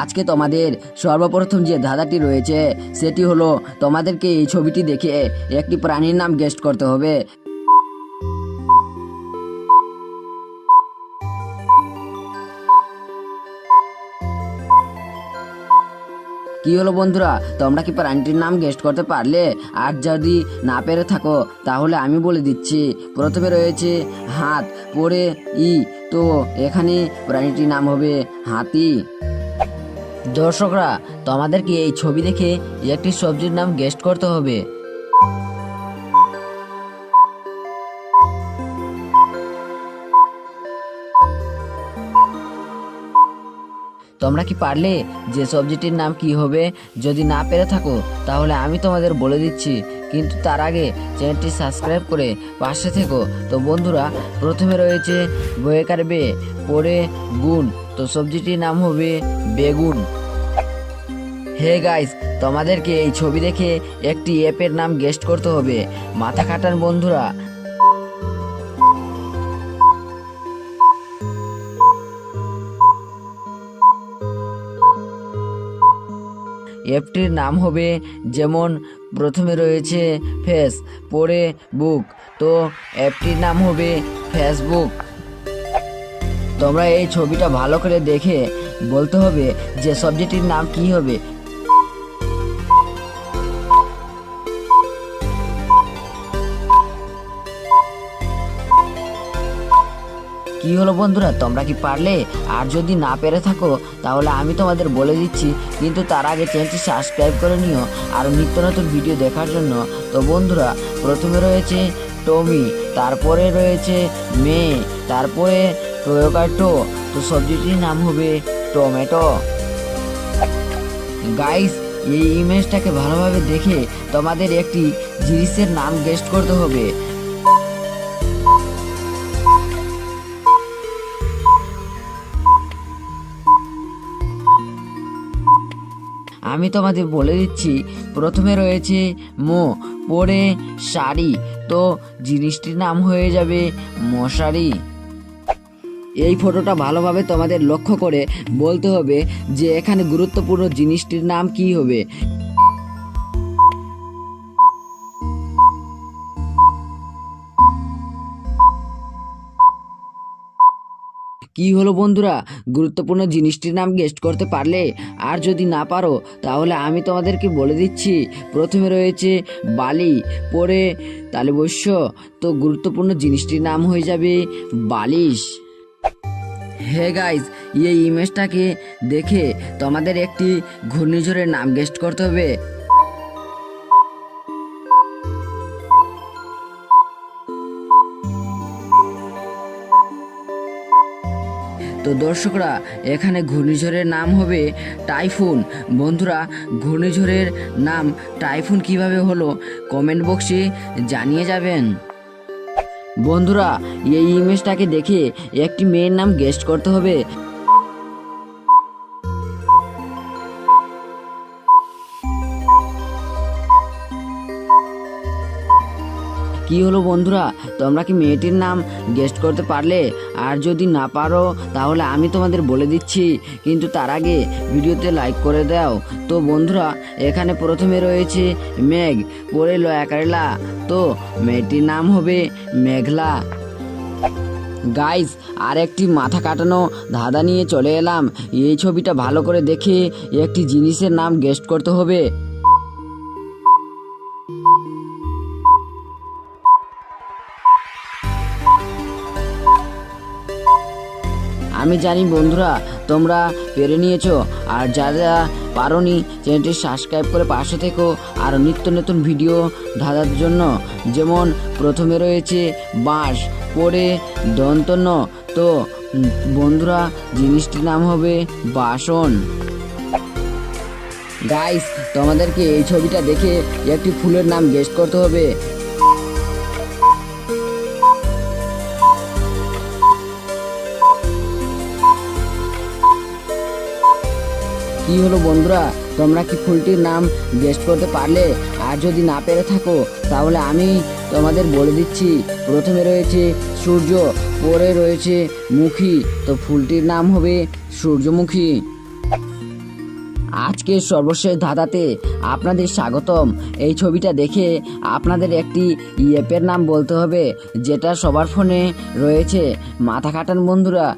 আজকে তোমাদের সর্বপ্রথম যে ধাঁধাটি রয়েছে সেটি হলো তোমাদেরকে এই ছবিটি দেখে একটি প্রাণীর নাম গেস্ট করতে হবে। কি হলো বন্ধুরা, তোমরা কি প্রাণীটির নাম গেস্ট করতে পারলে? আর যদি না পেরে থাকো তাহলে আমি বলে দিচ্ছি। প্রথমে রয়েছে হাত, পরে ই, তো এখানে প্রাণীটির নাম হবে হাতি। দর্শকরা, তোমাদেরকে এই ছবি দেখে একটি সবজির নাম গেস্ট করতে হবে। তোমরা কি পারলে যে সবজিটির নাম কি হবে? যদি না পেরে থাকো তাহলে আমি তোমাদের বলে দিচ্ছি, কিন্তু তার আগে চ্যানেলটি সাবস্ক্রাইব করে পাশে থেকো। তো বন্ধুরা, প্রথমে রয়েছে বয়েকার বে, পরে গুণ, তো সবজিটির নাম হবে বেগুন। হে গাইস, তোমাদেরকে এই ছবি দেখে একটি অ্যাপের নাম গেস্ট করতে হবে। মাথা খাটান বন্ধুরা। অ্যাপটির নাম হবে, যেমন প্রথমে রয়েছে ফেস, পরে বুক, তো অ্যাপটির নাম হবে ফেসবুক। তোমরা এই ছবিটা ভালো করে দেখে বলতে হবে যে সবজেক্টটির নাম কি হবে। কি হলো বন্ধুরা, তোমরা কি পারলে? আর যদি না পেরে থাকো তাহলে আমি তোমাদের বলে দিচ্ছি, কিন্তু তার আগে চ্যানেলটি সাবস্ক্রাইব করে নিও আর নিত্য নতুন ভিডিও দেখার জন্য। তো বন্ধুরা, প্রথমে রয়েছে টমি, তারপরে রয়েছে মেয়ে, তারপরে টয়োকাটো, তো সবজিটির নাম হবে টমেটো। গাইস, এই ইমেজটাকে ভালোভাবে দেখে তোমাদের একটি জিনিসের নাম গেস্ট করতে হবে। আমি তোমাদের বলে দিচ্ছি, প্রথমে রয়েছে মো, পরে শাড়ি, তো জিনিসটির নাম হয়ে যাবে মশারি। এই ফটোটা ভালোভাবে তোমাদের লক্ষ্য করে বলতে হবে যে এখানে গুরুত্বপূর্ণ জিনিসটির নাম কি হবে। কি হলো বন্ধুরা, গুরুত্বপূর্ণ জিনিসটির নাম গেস্ট করতে পারলে? আর যদি না পারো তাহলে আমি তোমাদেরকে বলে দিচ্ছি, প্রথমে রয়েছে বালি, পরে তালবস্য, তো গুরুত্বপূর্ণ জিনিসটির নাম হয়ে যাবে বালিশ। হে গাইস, এই ইমেজটাকে দেখে তোমাদের একটি ঘূর্ণিঝড়ের নাম গেস্ট করতে হবে। তো দর্শকরা, এখানে ঘূর্ণিঝড়ের নাম হবে টাইফুন। বন্ধুরা, ঘূর্ণিঝড়ের নাম টাইফুন কিভাবে হলো কমেন্ট বক্সে জানিয়ে যাবেন। বন্ধুরা, এই ইমেজটাকে দেখে একটি মেয়ের নাম গেস্ট করতে হবে। কি হলো বন্ধুরা, তোমরা কি মেয়েটির নাম গেস্ট করতে পারলে? আর যদি না পারো তাহলে আমি তোমাদের বলে দিচ্ছি, কিন্তু তার আগে ভিডিওতে লাইক করে দাও। তো বন্ধুরা, এখানে প্রথমে রয়েছে মেঘ, পরে লয়াকারলা, তো মেয়েটির নাম হবে মেঘলা। গাইস, আর একটি মাথা কাটানো ধাঁধা নিয়ে চলে এলাম। এই ছবিটা ভালো করে দেখে একটি জিনিসের নাম গেস্ট করতে হবে। আমি জানি বন্ধুরা তোমরা পেরে নিয়েছো, আর যারা পারোনি চ্যানেলটি সাবস্ক্রাইব করে পাশে থেকো আর নিত্য নতুন ভিডিও ধাঁধার জন্য। যেমন প্রথমে রয়েছে বাঁশ, পরে দন্তন্য, তো বন্ধুরা জিনিসটির নাম হবে বাসন। গাইস, তোমাদেরকে এই ছবিটা দেখে একটি ফুলের নাম গেস্ট করতে হবে। কি হলো বন্ধুরা, তোমরা কি ফুলটির নাম গেস্ট করতে পারলে? আর যদি না পেরে থাকো তাহলে আমি তোমাদের বলে দিচ্ছি, প্রথমে রয়েছে সূর্য, পরে রয়েছে মুখী, তো ফুলটির নাম হবে সূর্যমুখী। আজকের সর্বশেষ ধাঁধাতে আপনাদের স্বাগতম। এই ছবিটা দেখে আপনাদের একটি অ্যাপের নাম বলতে হবে যেটা সবার ফোনে রয়েছে। মাথা খাটান বন্ধুরা।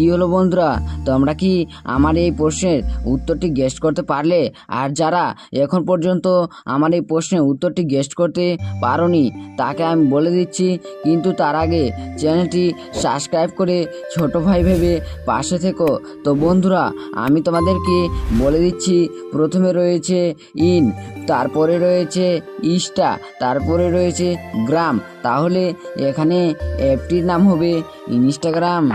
কি হলো বন্ধুরা, তোমরা কি আমার এই প্রশ্নের উত্তরটি গেস্ট করতে পারলে? আর যারা এখন পর্যন্ত আমার এই প্রশ্নের উত্তরটি গেস্ট করতে পারোনি তাকে আমি বলে দিচ্ছি, কিন্তু তার আগে চ্যানেলটি সাবস্ক্রাইব করে ছোট ভাই ভেবে পাশে থেকো। তো বন্ধুরা, আমি তোমাদেরকে বলে দিচ্ছি, প্রথমে রয়েছে ইন, তারপরে রয়েছে ইস্টা, তারপরে রয়েছে গ্রাম। তাহলে এখানে অ্যাপটির নাম হবে ইনস্টাগ্রাম।